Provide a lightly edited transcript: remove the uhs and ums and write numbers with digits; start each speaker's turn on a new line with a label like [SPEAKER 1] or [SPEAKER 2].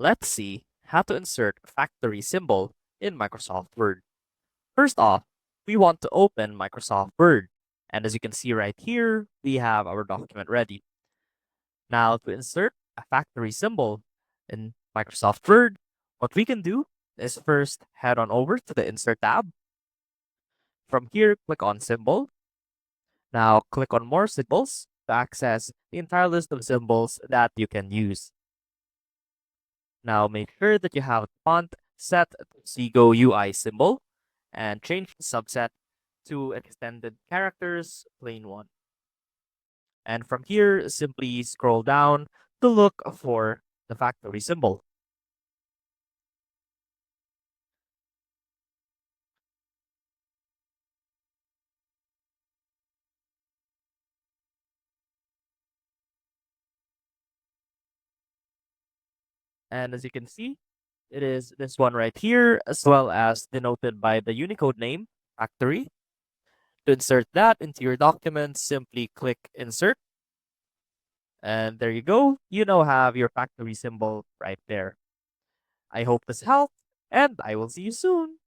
[SPEAKER 1] Let's see how to insert a factory symbol in Microsoft Word. First off, we want to open Microsoft Word. And as you can see right here, we have our document ready. Now to insert a factory symbol in Microsoft Word, what we can do is first head on over to the Insert tab. From here, click on Symbol. Now click on More Symbols to access the entire list of symbols that you can use. Now make sure that you have font set to Seago UI symbol and change the subset to extended characters plain one. And from here, simply scroll down to look for the factory symbol. And as you can see, it is this one right here, as well as denoted by the Unicode name, factory. To insert that into your document, simply click Insert. And there you go. You now have your factory symbol right there. I hope this helped, and I will see you soon.